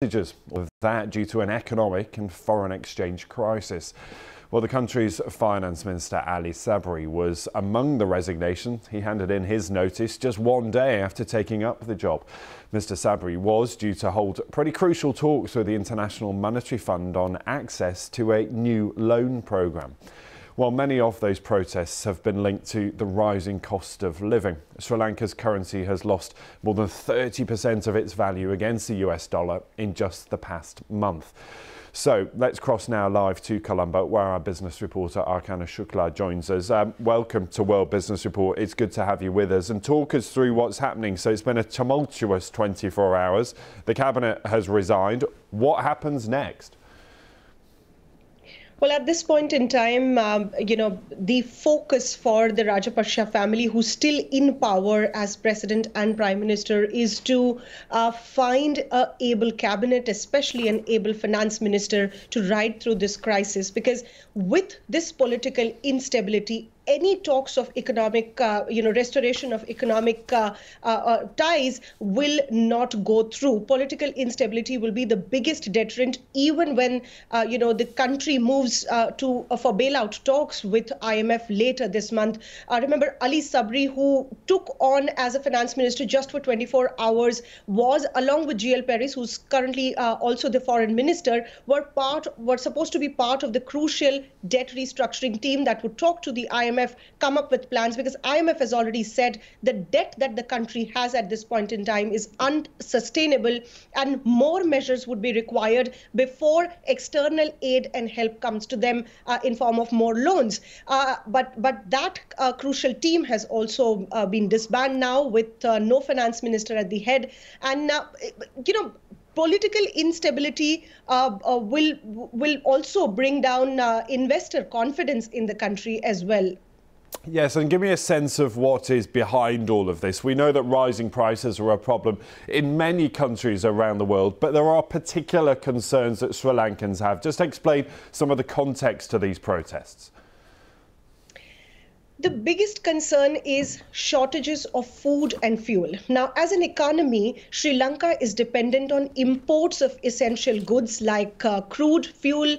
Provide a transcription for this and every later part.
of that due to an economic and foreign exchange crisis. Well, the country's finance minister, Ali Sabri, was among the resignations. He handed in his notice just one day after taking up the job. Mr. Sabri was due to hold pretty crucial talks with the International Monetary Fund on access to a new loan programme. While many of those protests have been linked to the rising cost of living, Sri Lanka's currency has lost more than 30% of its value against the US dollar in just the past month. So let's cross now live to Colombo, where our business reporter Archana Shukla joins us. Welcome to World Business Report. It's good to have you with us and talk us through what's happening. So it's been a tumultuous 24 hours. The cabinet has resigned. What happens next? Well, at this point in time, the focus for the Rajapaksa family, who's still in power as president and prime minister, is to find an able cabinet, especially an able finance minister, to ride through this crisis. Because with this political instability, any talks of economic, restoration of economic ties will not go through. Political instability will be the biggest deterrent, even when, the country moves for bailout talks with IMF later this month. Remember, Ali Sabri, who took on as a finance minister just for 24 hours, was, along with GL Paris, who's currently also the foreign minister, were supposed to be part of the crucial debt restructuring team that would talk to the IMF, come up with plans, because IMF has already said the debt that the country has at this point in time is unsustainable and more measures would be required before external aid and help comes to them in form of more loans. But that crucial team has also been disbanded now with no finance minister at the head. And, political instability will also bring down investor confidence in the country as well. Yes, and give me a sense of what is behind all of this. We know that rising prices are a problem in many countries around the world, but there are particular concerns that Sri Lankans have. Just explain some of the context to these protests. The biggest concern is shortages of food and fuel. Now, as an economy, Sri Lanka is dependent on imports of essential goods like crude, fuel,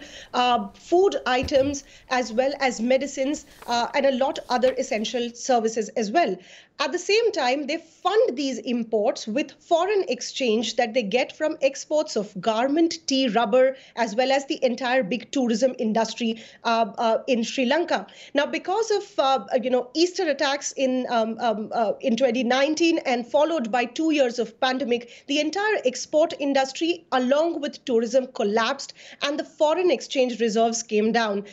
food items, as well as medicines, and a lot other essential services as well. At the same time, they fund these imports with foreign exchange that they get from exports of garment, tea, rubber, as well as the entire big tourism industry in Sri Lanka. Now, because of Easter attacks in 2019 and followed by 2 years of pandemic, the entire export industry, along with tourism, collapsed, and the foreign exchange reserves came down.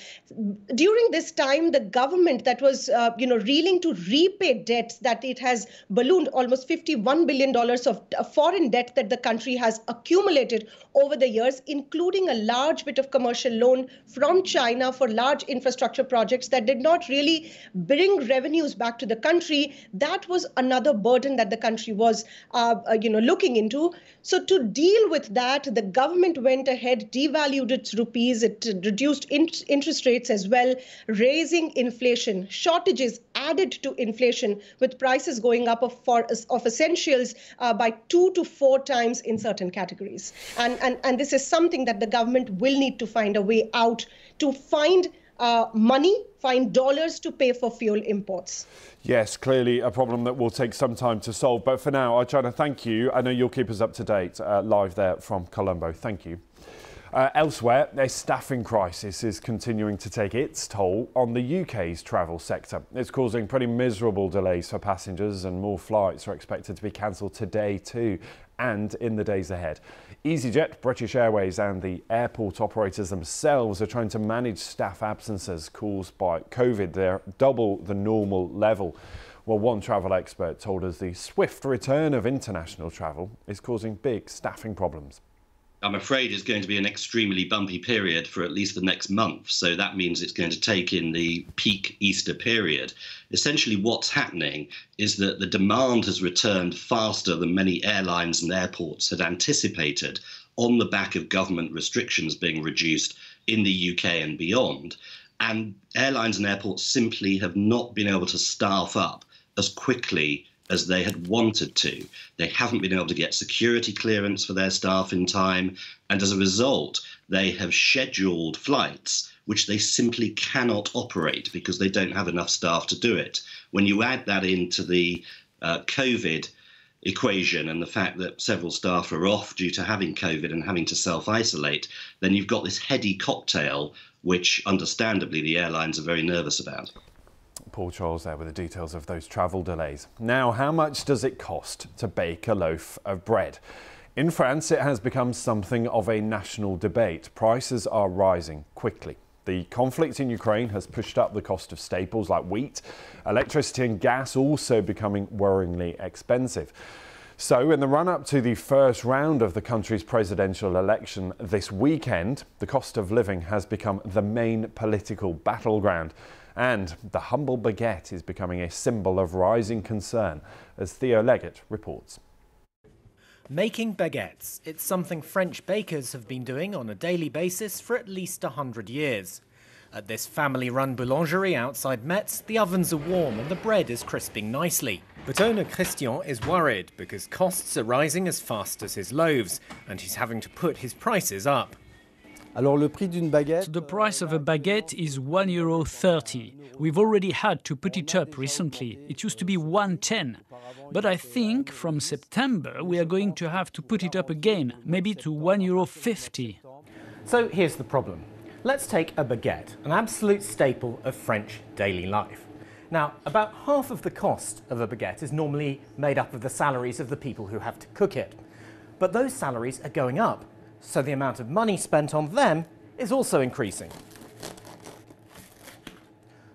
During this time, the government that was reeling to repay debts that it has ballooned, almost $51 billion of foreign debt that the country has accumulated over the years, including a large bit of commercial loan from China for large infrastructure projects that did not really bring revenues back to the country. That was another burden that the country was looking into. So to deal with that, the government went ahead, devalued its rupees, it reduced interest rates as well, raising inflation. Shortages added to inflation, with prices going up of essentials by 2 to 4 times in certain categories. And this is something that the government will need to find a way out to find money, find dollars to pay for fuel imports. Yes, clearly a problem that will take some time to solve. But for now, Archana, thank you. I know you'll keep us up to date live there from Colombo. Thank you. Elsewhere, a staffing crisis is continuing to take its toll on the UK's travel sector. It's causing pretty miserable delays for passengers, and more flights are expected to be cancelled today too, and in the days ahead. EasyJet, British Airways and the airport operators themselves are trying to manage staff absences caused by COVID. They're double the normal level. Well, one travel expert told us the swift return of international travel is causing big staffing problems. I'm afraid it's going to be an extremely bumpy period for at least the next month. So that means it's going to take in the peak Easter period. Essentially, what's happening is that the demand has returned faster than many airlines and airports had anticipated on the back of government restrictions being reduced in the UK and beyond. And airlines and airports simply have not been able to staff up as quickly as they had wanted to. They haven't been able to get security clearance for their staff in time, and as a result, they have scheduled flights which they simply cannot operate because they don't have enough staff to do it. When you add that into the COVID equation and the fact that several staff are off due to having COVID and having to self-isolate, then you've got this heady cocktail, which understandably the airlines are very nervous about. Paul Charles there with the details of those travel delays. Now, how much does it cost to bake a loaf of bread? In France, it has become something of a national debate. Prices are rising quickly. The conflict in Ukraine has pushed up the cost of staples like wheat. Electricity and gas also becoming worryingly expensive. So in the run-up to the first round of the country's presidential election this weekend, the cost of living has become the main political battleground. And the humble baguette is becoming a symbol of rising concern, as Theo Leggett reports. Making baguettes. It's something French bakers have been doing on a daily basis for at least 100 years. At this family-run boulangerie outside Metz, the ovens are warm and the bread is crisping nicely. But owner Christian is worried because costs are rising as fast as his loaves, and he's having to put his prices up. The price of a baguette is €1.30. We've already had to put it up recently. It used to be €1.10. But I think from September we are going to have to put it up again, maybe to €1.50. So here's the problem. Let's take a baguette, an absolute staple of French daily life. Now, about half of the cost of a baguette is normally made up of the salaries of the people who have to cook it. But those salaries are going up, so the amount of money spent on them is also increasing.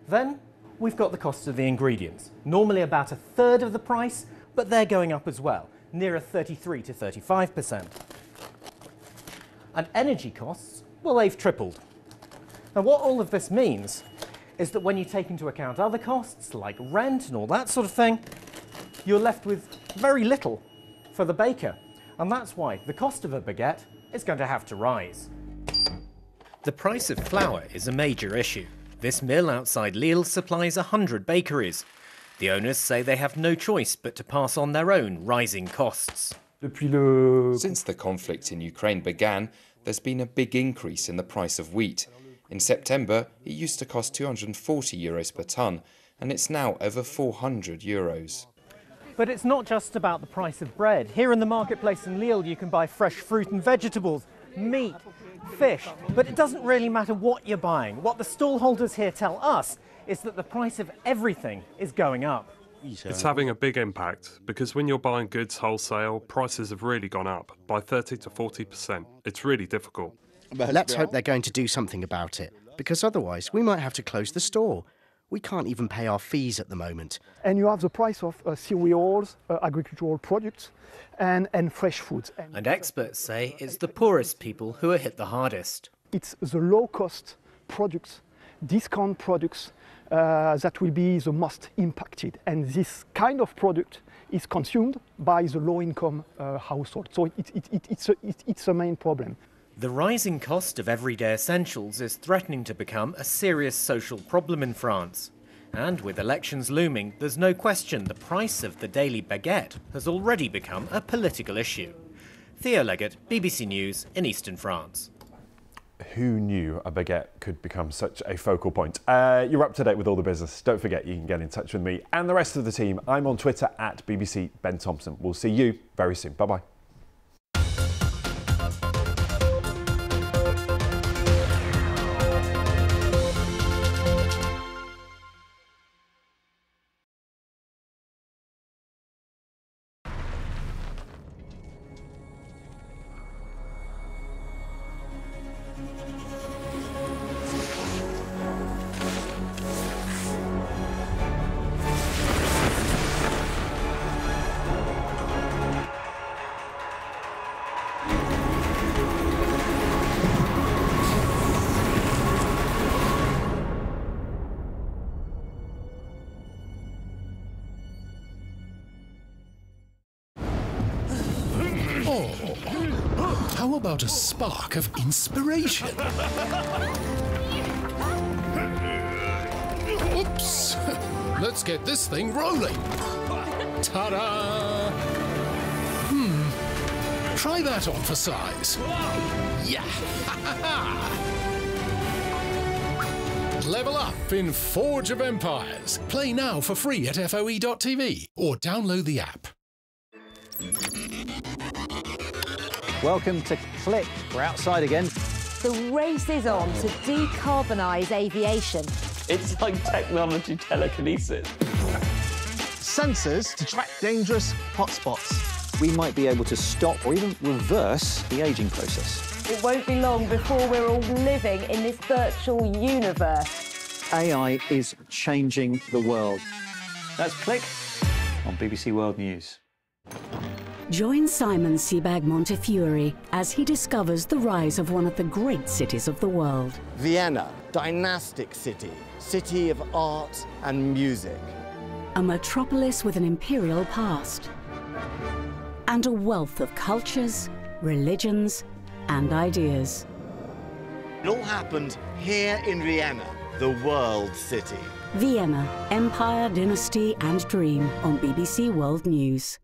Then we've got the cost of the ingredients, normally about a third of the price, but they're going up as well, nearer 33 to 35%. And energy costs, well, they've tripled. Now, what all of this means is that when you take into account other costs, like rent and all that sort of thing, you're left with very little for the baker. And that's why the cost of a baguette is going to have to rise. The price of flour is a major issue. This mill outside Lille supplies 100 bakeries. The owners say they have no choice but to pass on their own rising costs. Since the conflict in Ukraine began, there's been a big increase in the price of wheat. In September, it used to cost €240 per tonne, and it's now over €400. But it's not just about the price of bread. Here in the marketplace in Lille, you can buy fresh fruit and vegetables, meat, fish. But it doesn't really matter what you're buying. What the stallholders here tell us is that the price of everything is going up. It's having a big impact because when you're buying goods wholesale, prices have really gone up by 30 to 40%. It's really difficult. Let's hope they're going to do something about it, because otherwise we might have to close the store. We can't even pay our fees at the moment. And you have the price of cereals, agricultural products and fresh foods. And experts say it's the poorest people who are hit the hardest. It's the low-cost products, discount products, that will be the most impacted. And this kind of product is consumed by the low-income household. So it's a main problem. The rising cost of everyday essentials is threatening to become a serious social problem in France. And with elections looming, there's no question the price of the daily baguette has already become a political issue. Theo Leggett, BBC News in Eastern France. Who knew a baguette could become such a focal point? You're up to date with all the business. Don't forget you can get in touch with me and the rest of the team. I'm on Twitter at BBC Ben Thompson. We'll see you very soon. Bye-bye. How about a spark of inspiration? Oops! Let's get this thing rolling. Ta-da! Try that on for size. Yeah! Level up in Forge of Empires. Play now for free at FOE.tv or download the app. Welcome to Click. We're outside again. The race is on to decarbonise aviation. It's like technology telekinesis. Sensors to track dangerous hotspots. We might be able to stop or even reverse the ageing process. It won't be long before we're all living in this virtual universe. AI is changing the world. That's Click on BBC World News. Join Simon Sebag Montefiore as he discovers the rise of one of the great cities of the world. Vienna, dynastic city, city of art and music. A metropolis with an imperial past. And a wealth of cultures, religions, and ideas. It all happened here in Vienna, the world city. Vienna, Empire, Dynasty and Dream on BBC World News.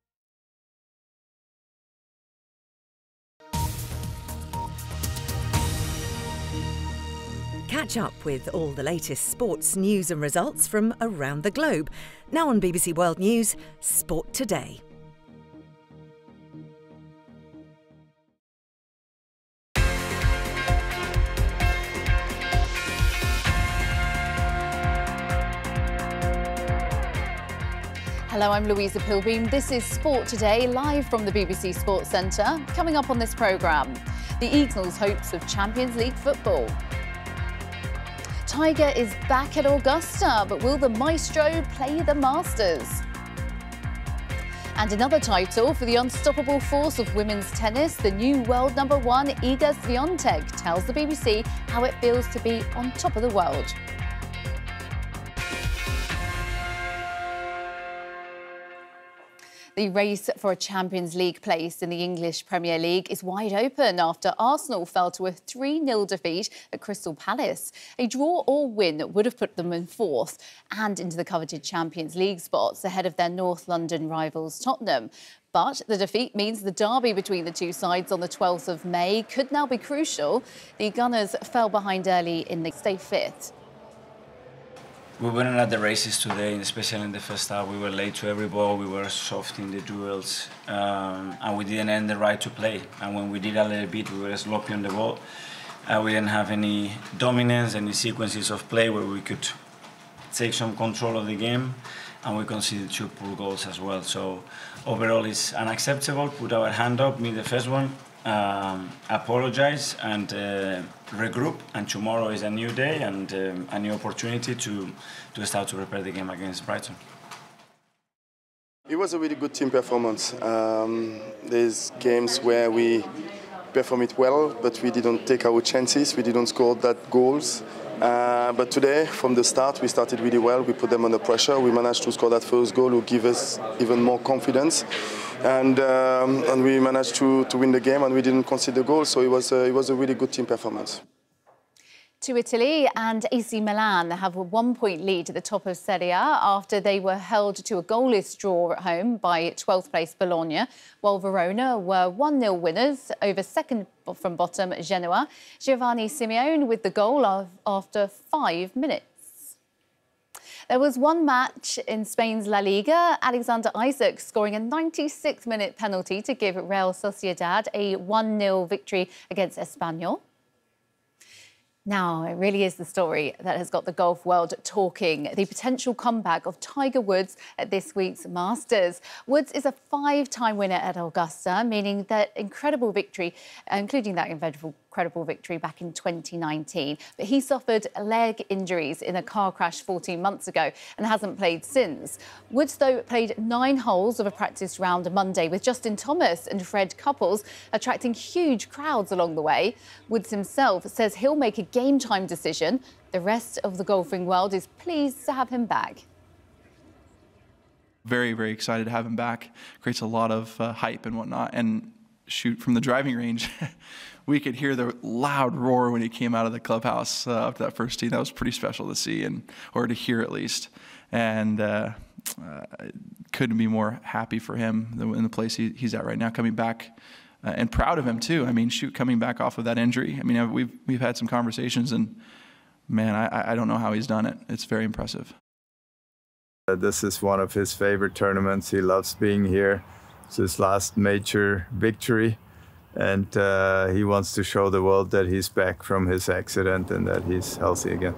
Catch up with all the latest sports news and results from around the globe. Now on BBC World News, Sport Today. Hello, I'm Louisa Pilbeam. This is Sport Today, live from the BBC Sports Centre. Coming up on this programme, the Eagles' hopes of Champions League football. Tiger is back at Augusta, but will the maestro play the Masters? And another title for the unstoppable force of women's tennis, the new world #1 Iga Swiatek tells the BBC how it feels to be on top of the world. The race for a Champions League place in the English Premier League is wide open after Arsenal fell to a 3-0 defeat at Crystal Palace. A draw or win would have put them in fourth and into the coveted Champions League spots ahead of their North London rivals Tottenham. But the defeat means the derby between the two sides on the 12th of May could now be crucial. The Gunners fell behind early in the stay fifth. We weren't at the races today, especially in the first half. We were late to every ball, we were soft in the duels, and we didn't earn the right to play. And when we did a little bit, we were sloppy on the ball. We didn't have any dominance, any sequences of play where we could take some control of the game, and we conceded 2 poor goals as well. So overall, it's unacceptable. Put our hand up, me the first one, apologize and regroup, and tomorrow is a new day and a new opportunity to start to prepare the game against Brighton. It was a really good team performance. There's games where we perform it well, but we didn't take our chances, we didn't score that goals. But today, from the start, we started really well. We put them under pressure. We managed to score that first goal, which gave us even more confidence. And we managed to win the game, and we didn't concede the goal. So it was a really good team performance. To Italy, and AC Milan have a 1-point lead at the top of Serie A after they were held to a goalless draw at home by 12th place Bologna, while Verona were 1-0 winners over second from bottom Genoa. Giovanni Simeone with the goal after 5 minutes. There was one match in Spain's La Liga, Alexander Isak scoring a 96th-minute penalty to give Real Sociedad a 1-0 victory against Espanyol. Now, it really is the story that has got the golf world talking. The potential comeback of Tiger Woods at this week's Masters. Woods is a 5-time winner at Augusta, meaning that incredible victory, including that incredible victory back in 2019. But he suffered leg injuries in a car crash 14 months ago and hasn't played since. Woods, though, played 9 holes of a practice round Monday with Justin Thomas and Fred Couples, attracting huge crowds along the way. Woods himself says he'll make a game-time decision. The rest of the golfing world is pleased to have him back. Very, very excited to have him back. Creates a lot of hype and whatnot. And shoot, from the driving range, we could hear the loud roar when he came out of the clubhouse up to that first tee. That was pretty special to see, or to hear at least. And couldn't be more happy for him in the place he's at right now, coming back, and proud of him too. I mean, shoot, coming back off of that injury. I mean, we've had some conversations, and man, I don't know how he's done it. It's very impressive. This is one of his favorite tournaments. He loves being here. It's his last major victory, and he wants to show the world that he's back from his accident and that he's healthy again.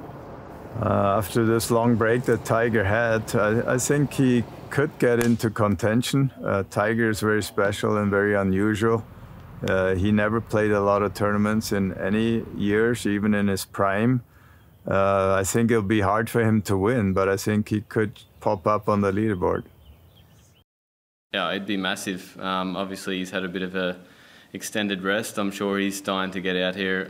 After this long break that Tiger had, I think he could get into contention. Tiger is very special and very unusual. He never played a lot of tournaments in any years, even in his prime. I think it'll be hard for him to win, but I think he could pop up on the leaderboard. Yeah, it'd be massive. Obviously, he's had a bit of a extended rest. I'm sure he's dying to get out here,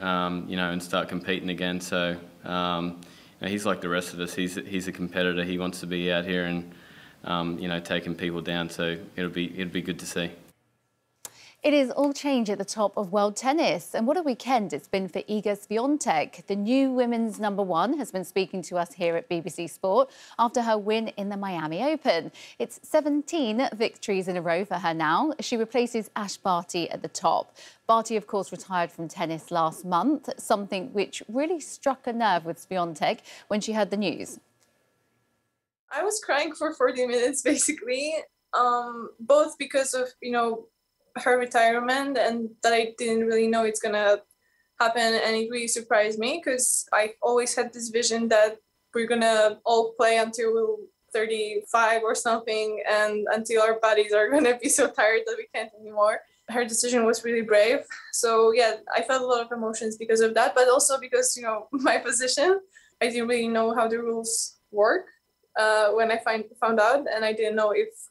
you know, and start competing again. So you know, he's like the rest of us. He's a competitor. He wants to be out here and you know, taking people down. So it'll be good to see. It is all change at the top of world tennis. And what a weekend it's been for Iga Swiatek. The new women's #1 has been speaking to us here at BBC Sport after her win in the Miami Open. It's 17 victories in a row for her now. She replaces Ash Barty at the top. Barty, of course, retired from tennis last month, something which really struck a nerve with Swiatek when she heard the news. I was crying for 40 minutes, basically, both because of, you know, her retirement and that I didn't really know it's gonna happen, and it really surprised me because I always had this vision that we're gonna all play until we're 35 or something, and until our bodies are gonna be so tired that we can't anymore. Her decision was really brave. So yeah, I felt a lot of emotions because of that, but also because, you know, my position, I didn't really know how the rules work when I found out, and I didn't know if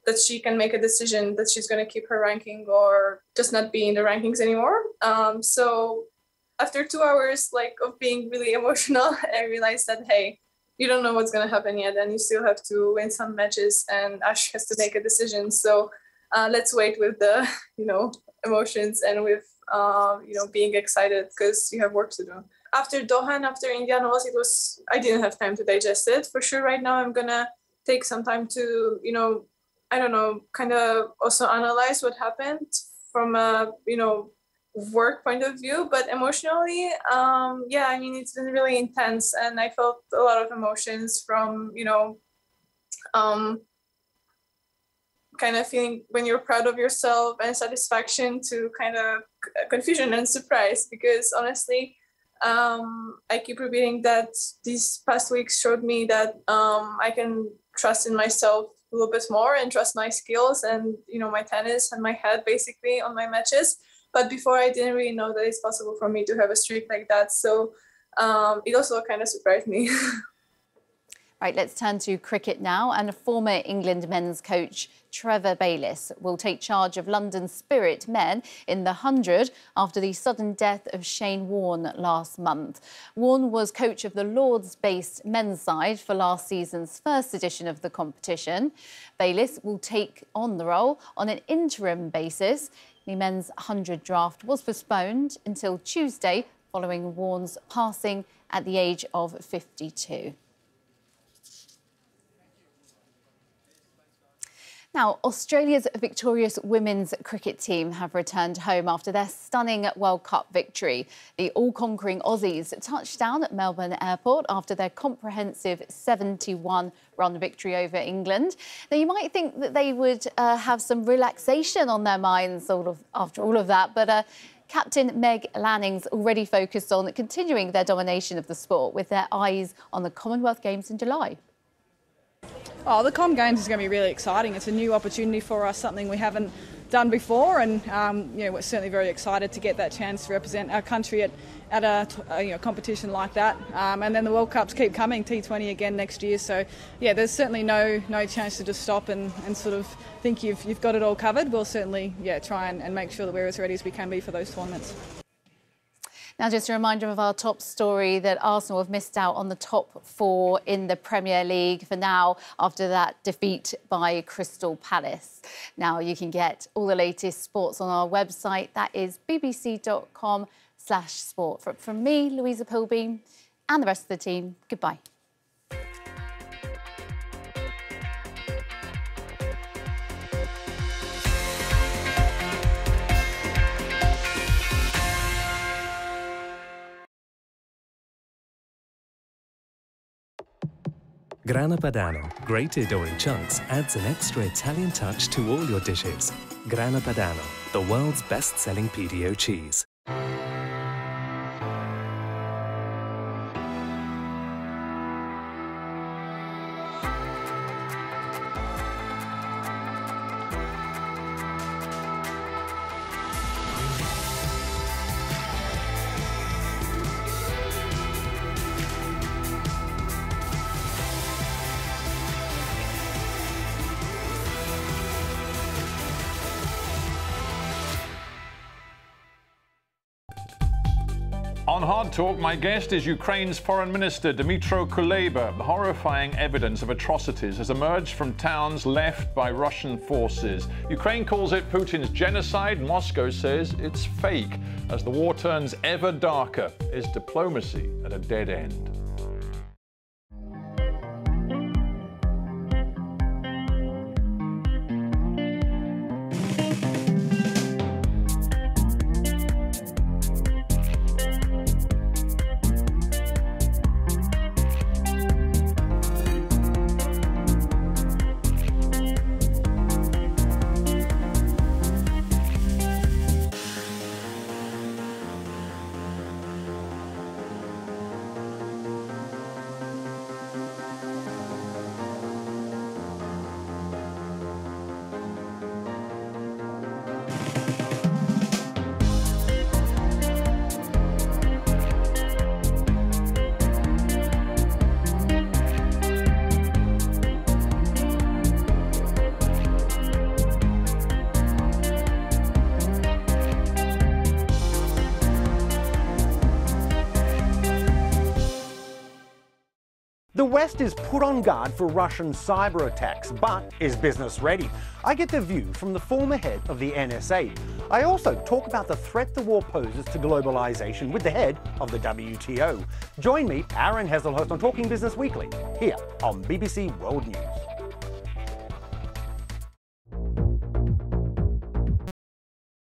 that she can make a decision that she's going to keep her ranking or just not be in the rankings anymore. So after 2 hours of being really emotional, I realized that, hey, you don't know what's going to happen yet, and you still have to win some matches, and Ash has to make a decision. So let's wait with the, you know, emotions and with, you know, being excited because you have work to do. After Doha and after Indian Wells, I didn't have time to digest it. For sure, right now I'm going to take some time to, you know, I don't know, kind of also analyze what happened from a, you know, work point of view, but emotionally, yeah, I mean, it's been really intense, and I felt a lot of emotions from, you know, kind of feeling when you're proud of yourself and satisfaction to kind of confusion and surprise, because honestly, I keep repeating that these past weeks showed me that I can trust in myself a little bit more and trust my skills and, you know, my tennis and my head basically on my matches. But before, I didn't really know that it's possible for me to have a streak like that. So it also kind of surprised me. Right, let's turn to cricket now. And former England men's coach Trevor Bayliss will take charge of London Spirit men in the 100 after the sudden death of Shane Warne last month. Warne was coach of the Lords-based men's side for last season's first edition of the competition. Bayliss will take on the role on an interim basis. The men's 100 draft was postponed until Tuesday following Warne's passing at the age of 52. Now, Australia's victorious women's cricket team have returned home after their stunning World Cup victory. The all-conquering Aussies touched down at Melbourne Airport after their comprehensive 71-run victory over England. Now, you might think that they would have some relaxation on their minds sort of after all of that, but Captain Meg Lanning's already focused on continuing their domination of the sport with their eyes on the Commonwealth Games in July. Oh, the Com Games is going to be really exciting. It's a new opportunity for us, something we haven't done before, and you know, we're certainly very excited to get that chance to represent our country at a you know, competition like that. And then the World Cups keep coming, T20 again next year. So yeah, there's certainly no chance to just stop and sort of think you've got it all covered. We'll certainly try and make sure that we're as ready as we can be for those tournaments. Now, just a reminder of our top story that Arsenal have missed out on the top 4 in the Premier League for now after that defeat by Crystal Palace. Now, you can get all the latest sports on our website. That is bbc.com/sport. From me, Louisa Pilbeam, and the rest of the team, goodbye. Grana Padano, grated or in chunks, adds an extra Italian touch to all your dishes. Grana Padano, the world's best-selling PDO cheese. On Hard Talk, my guest is Ukraine's Foreign Minister Dmytro Kuleba. Horrifying evidence of atrocities has emerged from towns left by Russian forces. Ukraine calls it Putin's genocide. Moscow says it's fake. As the war turns ever darker, is diplomacy at a dead end? The West is put on guard for Russian cyber attacks, but is business ready? I get the view from the former head of the NSA. I also talk about the threat the war poses to globalization with the head of the WTO. Join me, Aaron Hesselhurst, on Talking Business Weekly, here on BBC World News.